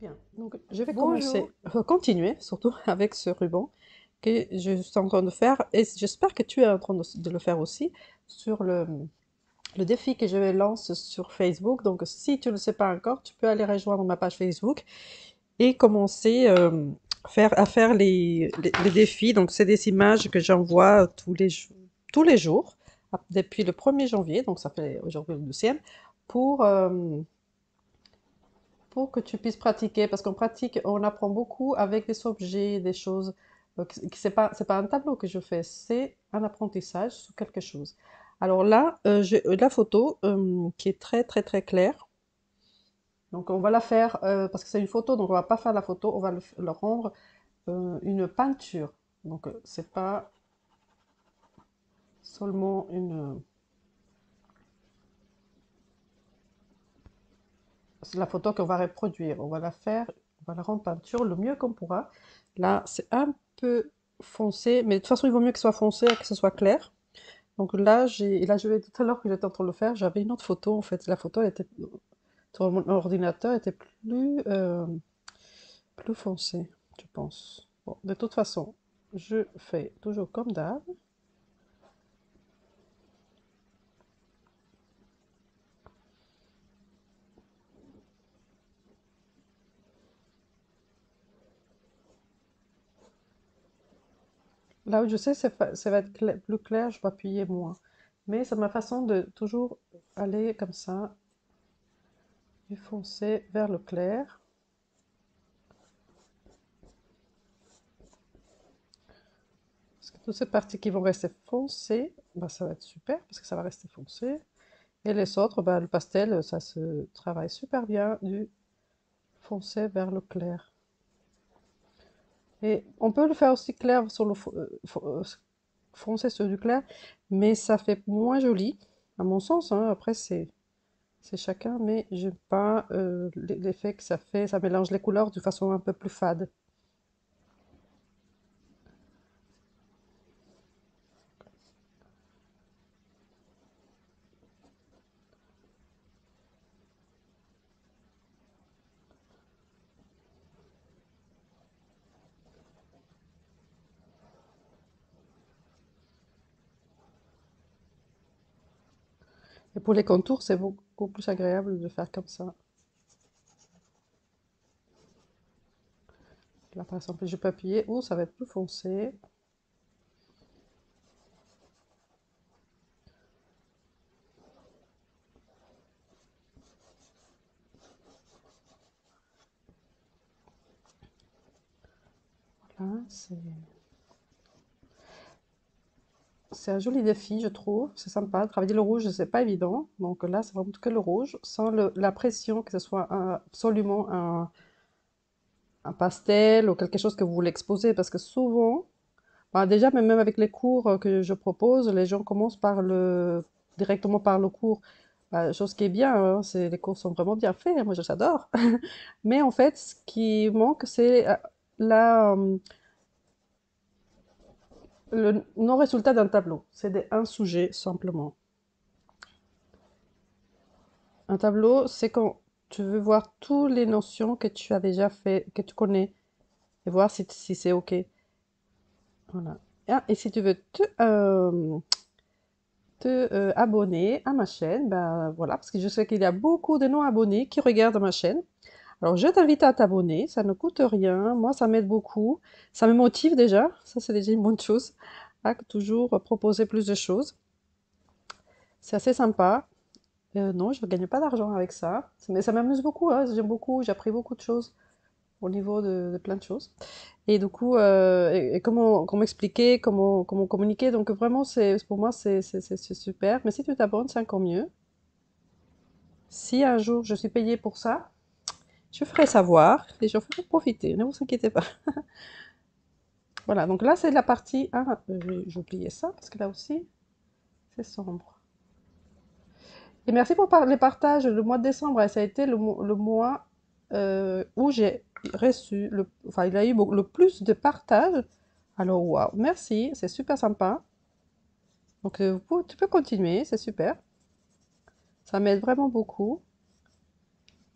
Bien, donc je vais Bonjour. continuer surtout avec ce ruban que je suis en train de faire et j'espère que tu es en train de le faire aussi sur le défi que je lance sur Facebook. Donc si tu ne le sais pas encore, tu peux aller rejoindre ma page Facebook et commencer à faire les défis. Donc c'est des images que j'envoie tous les jours depuis le 1er janvier, donc ça fait aujourd'hui le 12e, pour... pour que tu puisses pratiquer, parce qu'on pratique, on apprend beaucoup avec des objets, des choses. C'est pas un tableau que je fais, c'est un apprentissage sur quelque chose. Alors là, j'ai la photo qui est très très très claire. Donc on va la faire parce que c'est une photo, donc on va pas faire la photo, on va le rendre une peinture. Donc c'est pas seulement c'est la photo qu'on va reproduire. On va la faire, on va la rendre peinture le mieux qu'on pourra. Là, c'est un peu foncé, mais de toute façon, il vaut mieux que ce soit foncé et que ce soit clair. Donc là, je vais tout à l'heure que j'étais en train de le faire, j'avais une autre photo en fait. La photo elle était sur mon ordinateur était plus foncée, je pense. Bon, de toute façon, je fais toujours comme d'hab. Là où je sais, ça va être plus clair, je vais appuyer moins. Mais c'est ma façon de toujours aller comme ça, du foncé vers le clair. Parce que toutes ces parties qui vont rester foncées, bah, ça va être super, parce que ça va rester foncé. Et les autres, bah, le pastel, ça se travaille super bien du foncé vers le clair. Et on peut le faire aussi clair sur foncé sur du clair, mais ça fait moins joli, à mon sens, hein. Après, c'est chacun, mais j'aime pas l'effet que ça fait. Ça mélange les couleurs de façon un peu plus fade. Et pour les contours, c'est beaucoup plus agréable de faire comme ça. Là, par exemple, je peux appuyer, ou ça va être plus foncé. Voilà, c'est un joli défi, je trouve. C'est sympa. Travailler le rouge, c'est pas évident. Donc là, c'est vraiment que le rouge, sans la pression que ce soit absolument un pastel ou quelque chose que vous voulez exposer. Parce que souvent, bah, déjà, même avec les cours que je propose, les gens commencent directement par le cours. Bah, chose qui est bien, hein, les cours sont vraiment bien faits. Moi, j'adore. Mais en fait, ce qui manque, c'est la, le non-résultat d'un tableau. C'est un sujet, simplement. Un tableau, c'est quand tu veux voir toutes les notions que tu as déjà fait, que tu connais, et voir si c'est OK. Voilà. Ah, et si tu veux te abonner à ma chaîne, ben voilà, parce que je sais qu'il y a beaucoup de non-abonnés qui regardent ma chaîne. Alors, je t'invite à t'abonner, ça ne coûte rien. Moi, ça m'aide beaucoup. Ça me motive déjà. Ça, c'est déjà une bonne chose. À toujours proposer plus de choses. C'est assez sympa. Non, je ne gagne pas d'argent avec ça. Mais ça m'amuse beaucoup, hein. J'aime beaucoup, j'ai appris beaucoup de choses au niveau de plein de choses. Et du coup, et comment expliquer, comment communiquer. Donc vraiment, pour moi, c'est super. Mais si tu t'abonnes, c'est encore mieux. Si un jour je suis payée pour ça, je ferai savoir et je ferai profiter. Ne vous inquiétez pas. Voilà, donc là, c'est la partie 1. J'ai oublié ça parce que là aussi, c'est sombre. Et merci pour les partages. Le mois de décembre, ça a été le mois où j'ai reçu, enfin, il a eu le plus de partages. Alors, waouh, merci, c'est super sympa. Donc, tu peux continuer, c'est super. Ça m'aide vraiment beaucoup.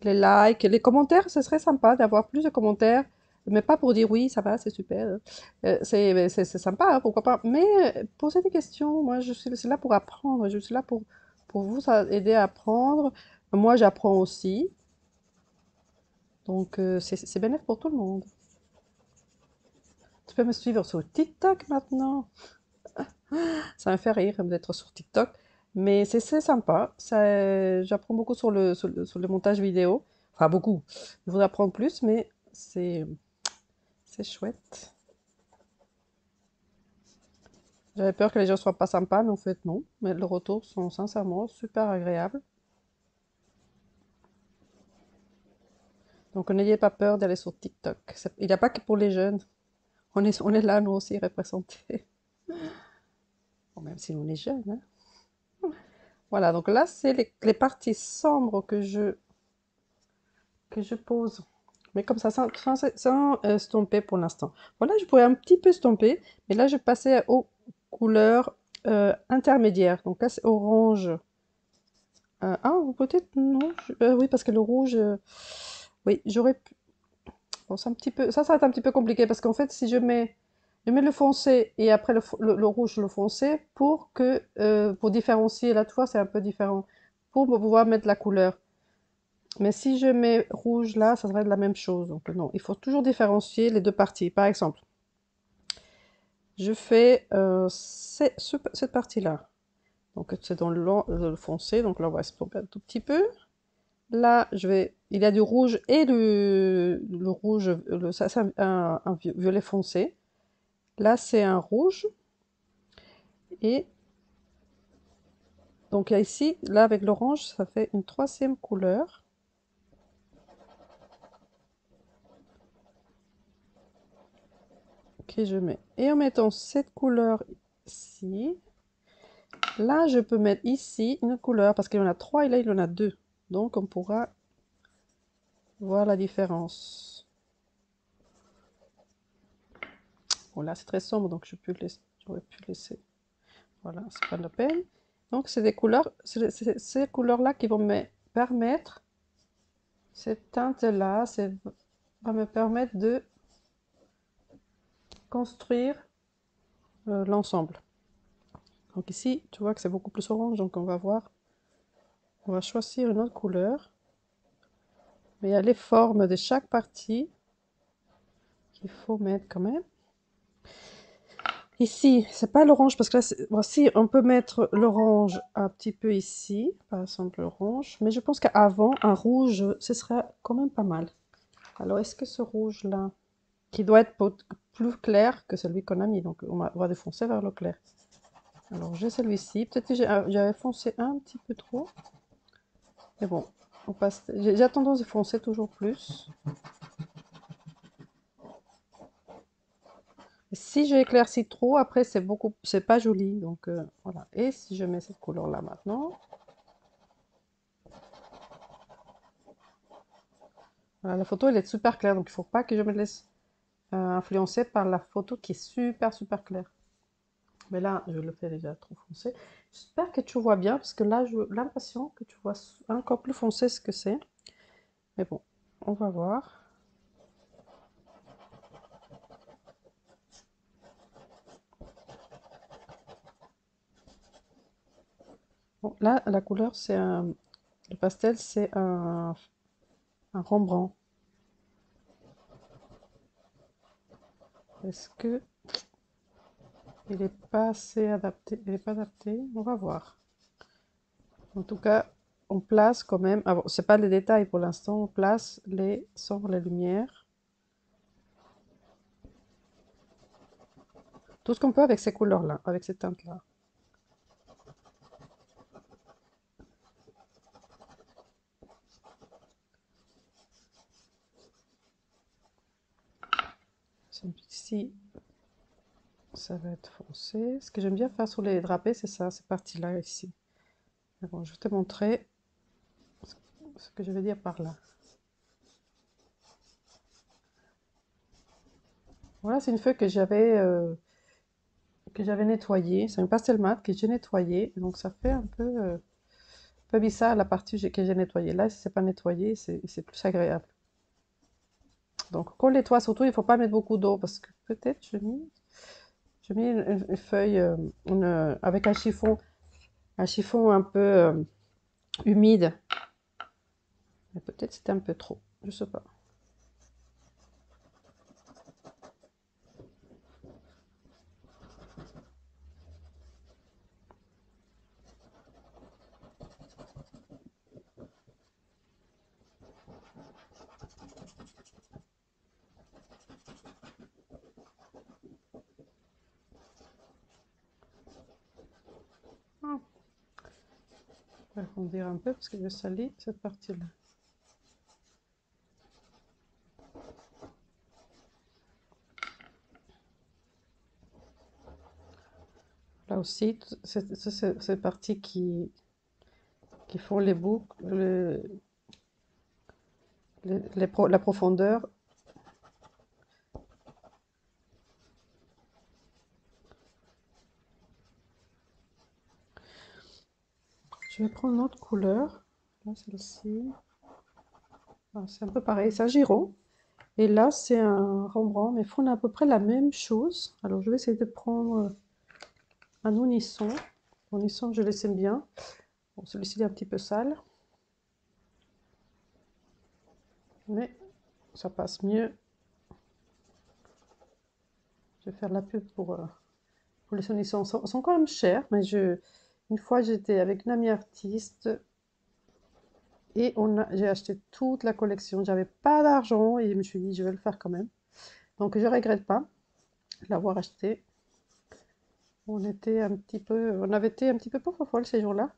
les likes, les commentaires, ce serait sympa d'avoir plus de commentaires, mais pas pour dire oui, ça va, c'est super. C'est sympa, hein, pourquoi pas. Mais poser des questions, moi je suis là pour apprendre, je suis là pour vous aider à apprendre. Moi j'apprends aussi, donc c'est bénéfique pour tout le monde. Tu peux me suivre sur TikTok maintenant. Ça me fait rire d'être sur TikTok, mais c'est sympa. J'apprends beaucoup sur le montage vidéo. Enfin, beaucoup. Je voudrais apprendre plus, mais c'est chouette. J'avais peur que les gens soient pas sympas, mais en fait, non. Mais le retour sont sincèrement super agréables. Donc, n'ayez pas peur d'aller sur TikTok. Il n'y a pas que pour les jeunes. On est là, nous aussi, représentés. Bon, même si on est jeunes, hein. Voilà, donc là, c'est les parties sombres que je pose. Mais comme ça, sans estomper pour l'instant. Voilà, je pourrais un petit peu estomper, mais là, je passais aux couleurs intermédiaires. Donc là, c'est orange. Ah, ou peut-être non. Oui, parce que le rouge, oui, j'aurais pu. Bon, c'est un petit peu. Ça va être un petit peu compliqué parce qu'en fait, si je mets le foncé et après le rouge, le foncé, pour différencier, là, tu vois, c'est un peu différent. Pour pouvoir mettre la couleur. Mais si je mets rouge là, ça serait de la même chose. Donc non, il faut toujours différencier les deux parties. Par exemple, je fais cette partie-là. Donc c'est dans le foncé, donc là on va estomper un tout petit peu. Là, il y a du rouge et le rouge, ça c'est un violet foncé. Là c'est un rouge. Et donc ici, là avec l'orange, ça fait une troisième couleur. Ok, je mets. Et en mettant cette couleur ici, là, je peux mettre ici une couleur parce qu'il y en a trois et là, il y en a deux. Donc, on pourra voir la différence. Bon, là, c'est très sombre, donc j'aurais pu laisser. Voilà, c'est pas de la peine. Donc, c'est des couleurs, c'est ces couleurs-là qui vont me permettre, cette teinte-là, va me permettre de construire l'ensemble. Donc ici, tu vois que c'est beaucoup plus orange, donc on va choisir une autre couleur. Mais il y a les formes de chaque partie qu'il faut mettre quand même. Ici, c'est pas l'orange parce que là, voici, on peut mettre l'orange un petit peu ici, par exemple l'orange, mais je pense qu'avant, un rouge, ce serait quand même pas mal. Alors, est-ce que ce rouge-là, qui doit être plus clair que celui qu'on a mis, donc on va défoncer vers le clair. Alors, j'ai celui-ci, peut-être que j'avais foncé un petit peu trop, mais bon, on passe. J'ai tendance à foncer toujours plus. Si je éclaircis trop, après c'est pas joli, donc voilà. Et si je mets cette couleur là maintenant, voilà, la photo elle est super claire, donc il faut pas que je me laisse influencer par la photo qui est super claire. Mais là, je le fais déjà trop foncé. J'espère que tu vois bien, parce que là, j'ai l'impression que tu vois encore plus foncé ce que c'est. Mais bon, on va voir. Bon, là, la couleur, le pastel, c'est un Rembrandt. Est-ce que il n'est pas assez adapté? Il n'est pas adapté? On va voir. En tout cas, on place quand même. Ah bon, c'est pas les détails pour l'instant. On place les sombres, les lumières. Tout ce qu'on peut avec ces couleurs-là, avec ces teintes-là. Ici, ça va être foncé. Ce que j'aime bien faire sur les drapés, c'est ça, ces parties-là ici. Mais bon, je vais te montrer ce que je veux dire par là. Voilà, c'est une feuille que j'avais nettoyée. C'est un pastel mat que j'ai nettoyé. Donc ça fait un peu peu bizarre la partie que j'ai nettoyée. Là, si c'est pas nettoyé, c'est plus agréable. Donc, colle-les-toi, surtout, il faut pas mettre beaucoup d'eau parce que peut-être j'ai mis une feuille avec un chiffon un peu humide. Mais peut-être c'était un peu trop, je sais pas. Ah, je vais arrondir un peu parce que je salis cette partie-là. Là aussi, ces parties qui font les boucles, la profondeur. Je vais prendre une autre couleur. Là, celle-ci. Ah, c'est un peu pareil, c'est un Giro. Et là, c'est un Rembrandt, mais on a à peu près la même chose. Alors, je vais essayer de prendre un unisson. Unisson, je le sais bien. Bon, celui-ci est un petit peu sale, mais ça passe mieux. Je vais faire la pub pour les unissons. Ils sont quand même chers, mais une fois, j'étais avec une amie artiste et j'ai acheté toute la collection. J'avais pas d'argent et je me suis dit, je vais le faire quand même. Donc, je regrette pas l'avoir acheté. On avait été un petit peu pauvre folle ces jours-là,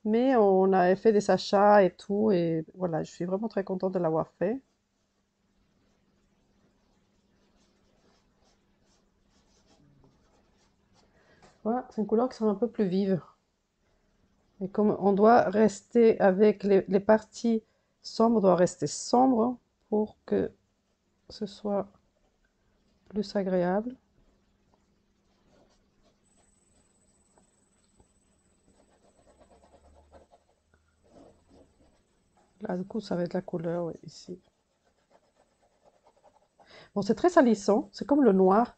mais on avait fait des achats et tout, et voilà, je suis vraiment très contente de l'avoir fait. Voilà, c'est une couleur qui sera un peu plus vive. Et comme on doit rester avec les parties sombres, on doit rester sombre pour que ce soit plus agréable. Là, du coup, ça va être la couleur, ouais, ici. Bon, c'est très salissant, c'est comme le noir.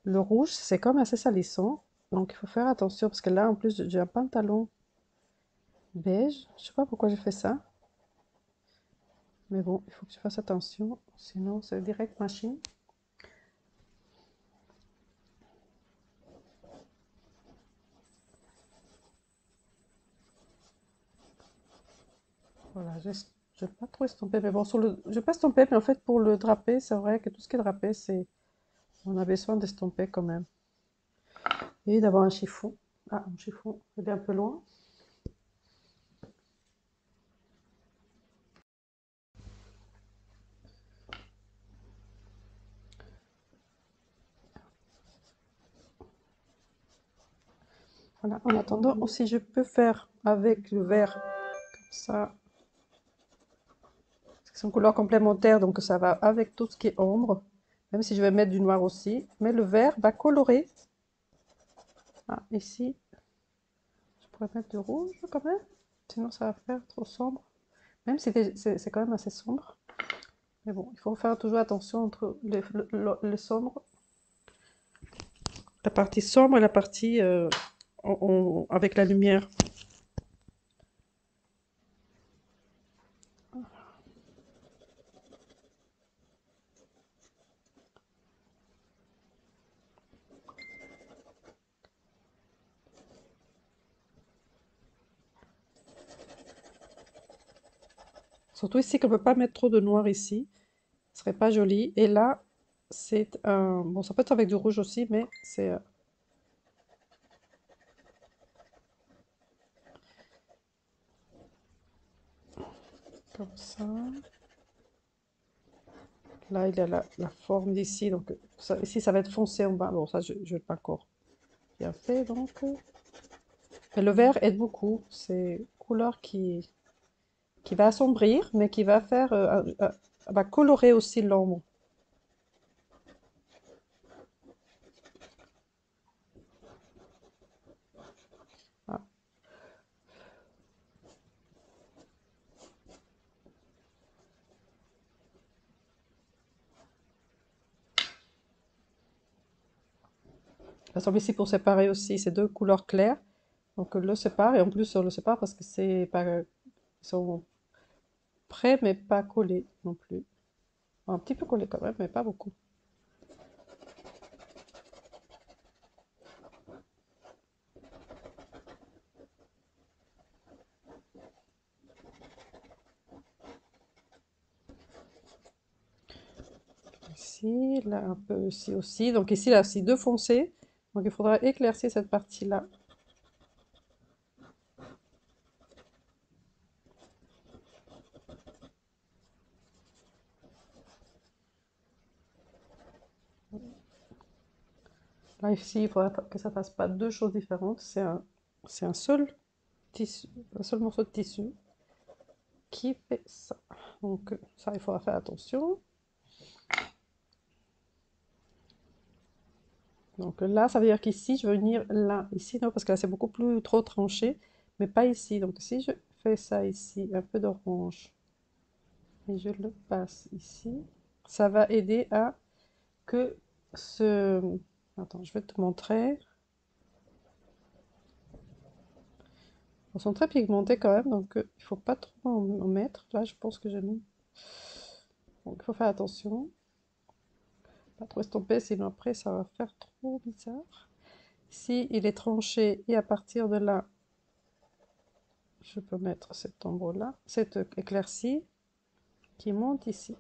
Le rouge, c'est comme assez salissant. Donc, il faut faire attention parce que là, en plus, j'ai un pantalon beige. Je sais pas pourquoi j'ai fait ça. Mais bon, il faut que tu fasses attention, sinon c'est direct machine. Voilà, je vais pas trop estomper, mais bon, je vais pas estomper, mais en fait, pour le drapé, c'est vrai que tout ce qui est drapé, on a besoin d'estomper quand même. Et d'avoir un chiffon. Ah, un chiffon, il est un peu loin. Voilà, en attendant, aussi, je peux faire avec le vert, comme ça. C'est une couleur complémentaire, donc ça va avec tout ce qui est ombre. Même si je vais mettre du noir aussi. Mais le vert va colorer. Ah, ici, je pourrais mettre du rouge quand même. Sinon, ça va faire trop sombre. Même si c'est quand même assez sombre. Mais bon, il faut faire toujours attention entre les sombres, la partie sombre et la partie avec la lumière. Surtout ici, qu'on ne peut pas mettre trop de noir ici. Ce serait pas joli. Et là, c'est un... Bon, ça peut être avec du rouge aussi, mais c'est comme ça. Là, il y a la forme d'ici. Donc, ici, ça va être foncé en bas. Bon, ça, je ne l'ai pas encore bien fait, donc. Mais le vert aide beaucoup. C'est une couleur qui va assombrir, mais qui va faire, va colorer aussi l'ombre. Ah, Par exemple ici pour séparer aussi ces deux couleurs claires, donc on le sépare et en plus on le sépare parce que c'est pas, ils sont prêts mais pas collés non plus. Un petit peu collés quand même, mais pas beaucoup. Ici, là un peu ici aussi. Donc ici, là aussi deux foncés. Donc il faudra éclaircir cette partie-là. Là ici, il faudra que ça fasse pas deux choses différentes. C'est un seul tissu, un seul morceau de tissu qui fait ça. Donc ça, il faudra faire attention. Donc là, ça veut dire qu'ici, je veux venir là. Ici, non, parce que là, c'est beaucoup plus trop tranché, mais pas ici. Donc si je fais ça ici, un peu d'orange, et je le passe ici, ça va aider à que ce... Attends, je vais te montrer. Ils sont très pigmentés quand même, donc il faut pas trop en mettre. Là, je pense que j'ai mis. Donc il faut faire attention. Pas trop estomper, sinon après, ça va faire trop bizarre. Si il est tranché, et à partir de là, je peux mettre cette ombre-là, cette éclaircie qui monte ici.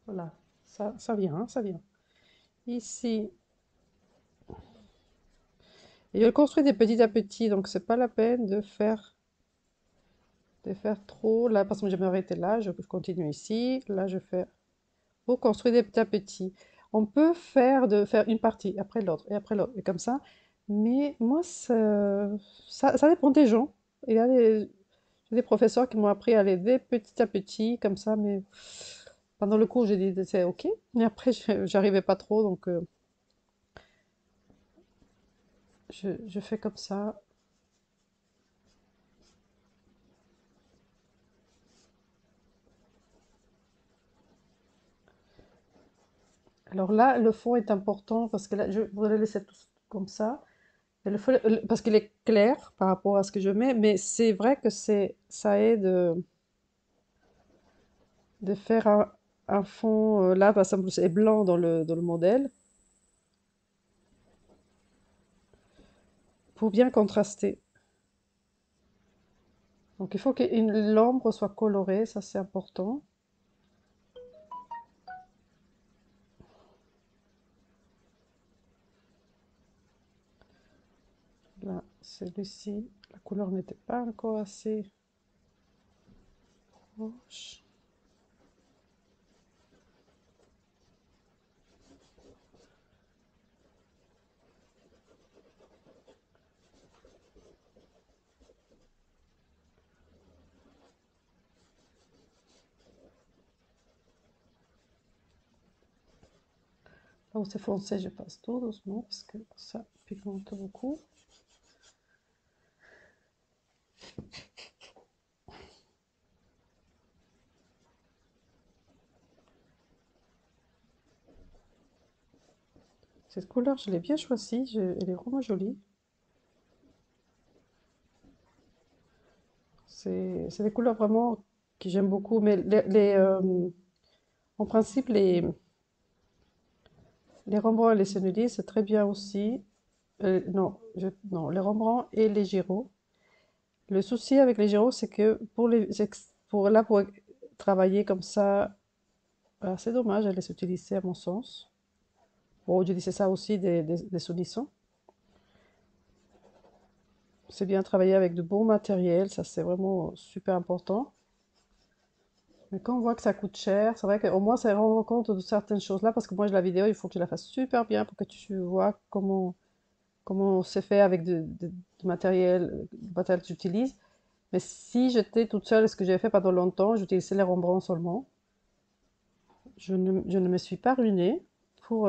Voilà, ça vient, hein, ça vient. Ici, et je le construis des petit à petit, donc c'est pas la peine de faire trop. Là, parce que je vais m'arrêter là, je continue ici. Là, je fais pour construire des petits à petits. On peut faire une partie après l'autre et après l'autre et comme ça. Mais moi, ça dépend des gens. Il y a des professeurs qui m'ont appris à l'aider petit à petit comme ça, mais pendant le cours, j'ai dit c'est ok. Mais après, j'arrivais pas trop, donc je fais comme ça. Alors là, le fond est important parce que là, je voudrais le laisser tout comme ça. Et parce qu'il est clair par rapport à ce que je mets, mais c'est vrai que ça aide de faire un fond. Là, par exemple, c'est blanc dans le modèle pour bien contraster. Donc il faut que l'ombre soit colorée, ça c'est important. Là, celui-ci, la couleur n'était pas encore assez proche. Là où c'est foncé, je passe tout doucement parce que ça pigmente beaucoup. Cette couleur, je l'ai bien choisie, elle est vraiment jolie. C'est des couleurs vraiment que j'aime beaucoup, mais en principe, les Rembrandt et les Sennelier, c'est très bien aussi. Non, non, les Rembrandt et les Giraud. Le souci avec les Giraud, c'est que pour travailler comme ça, c'est dommage de les utiliser à mon sens. Bon, utiliser ça aussi des solissons. C'est bien travailler avec de bons matériels, ça c'est vraiment super important. Mais quand on voit que ça coûte cher, c'est vrai qu'au moins ça rend compte de certaines choses-là, parce que moi, la vidéo, il faut que je la fasse super bien pour que tu vois comment c'est fait avec du matériel que j'utilise. Mais si j'étais toute seule, ce que j'ai fait pendant longtemps, j'utilisais les Rembrandt seulement. Je ne me suis pas ruinée pour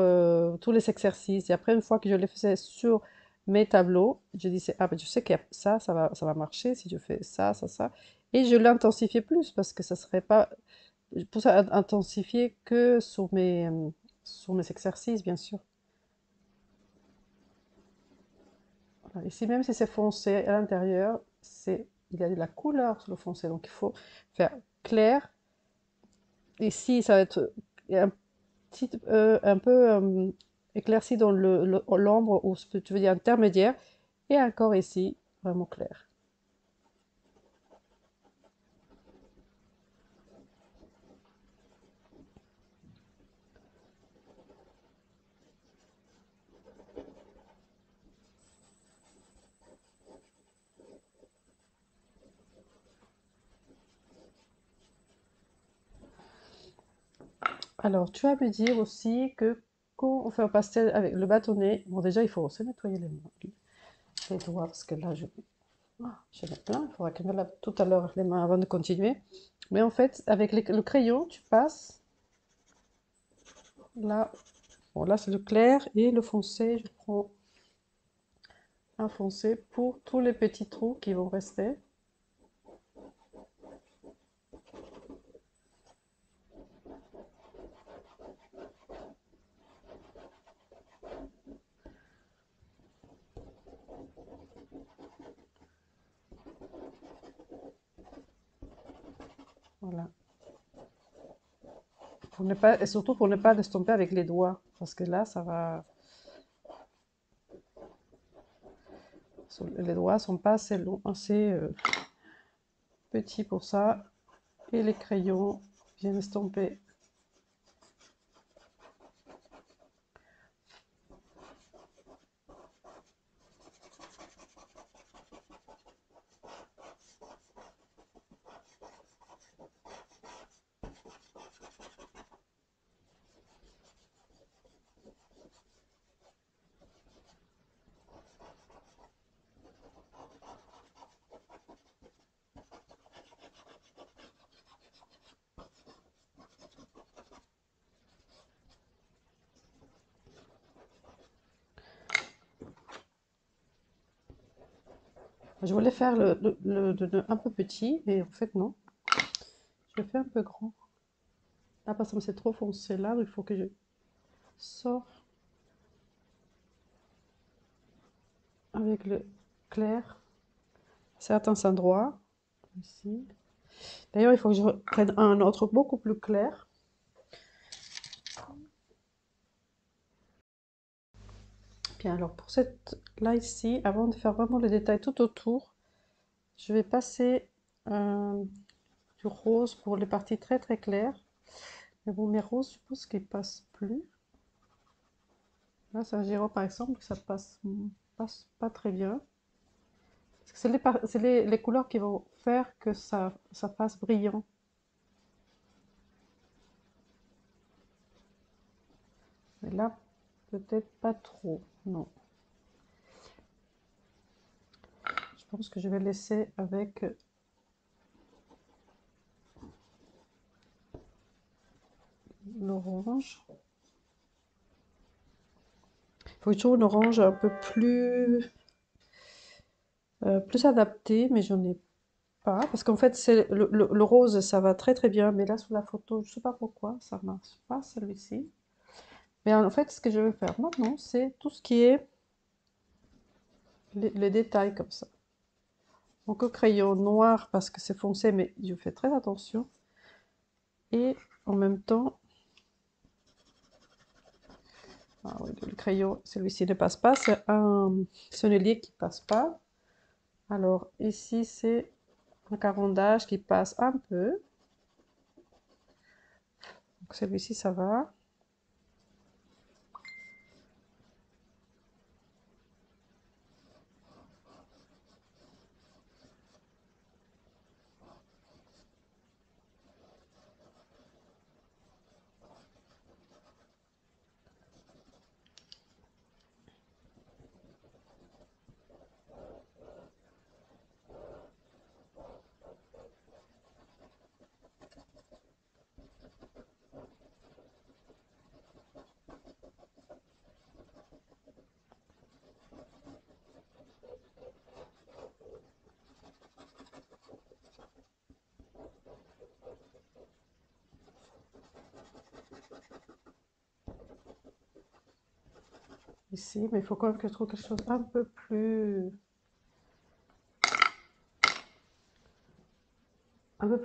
tous les exercices. Et après, une fois que je les faisais sur mes tableaux, je disais, ah ben je sais que ça va marcher si je fais ça, ça, ça. Et je l'ai intensifié plus parce que ça serait pas pour ça intensifier que sur mes exercices, bien sûr. Voilà. Ici, même si c'est foncé à l'intérieur, il y a de la couleur sur le foncé, donc il faut faire clair. Ici, ça va être un un peu éclairci dans l'ombre, ou ce que tu veux dire intermédiaire, et encore ici, vraiment clair. Alors, tu vas me dire aussi que quand on fait un pastel avec le bâtonnet, bon déjà il faut se nettoyer les doigts parce que là j'en ai plein, il faudra que je me lave tout à l'heure les mains avant de continuer. Mais en fait, avec le crayon, tu passes là, bon là c'est le clair et le foncé, je prends un foncé pour tous les petits trous qui vont rester. Voilà. Pour ne pas, et surtout pour ne pas l'estomper avec les doigts, parce que là, ça va. Les doigts sont pas assez longs, assez petits pour ça, et les crayons viennent estomper. Je voulais faire un peu petit, et en fait non, je le fais un peu grand. Là, parce que c'est trop foncé là, il faut que je sors avec le clair certains endroits. Ici. D'ailleurs, il faut que je prenne un autre beaucoup plus clair. Bien, alors pour cette là ici, avant de faire vraiment le détail tout autour, je vais passer du rose pour les parties très très claires. Mais bon, mes roses, je pense qu'ils passent plus. Là, c'est un Giro par exemple, ça passe pas très bien. Parce que c'est les couleurs qui vont faire que ça fasse brillant. Mais là, peut-être pas trop, non. Je pense que je vais laisser avec l'orange. Il faut toujours une orange un peu plus adaptée, mais j'en ai pas. Parce qu'en fait, c'est le rose, ça va très très bien. Mais là, sur la photo, je sais pas pourquoi, ça marche pas celui-ci. Mais en fait, ce que je vais faire maintenant, c'est tout ce qui est les détails comme ça. Donc au crayon noir parce que c'est foncé, mais je fais très attention. Et en même temps, ah oui, le crayon, celui-ci ne passe pas, c'est un sonnelier qui passe pas. Alors ici, c'est un carondage qui passe un peu. Donc celui-ci, ça va. ici, mais il faut quand même que je trouve quelque chose un peu plus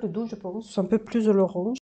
doux, je pense, un peu plus de l'orange.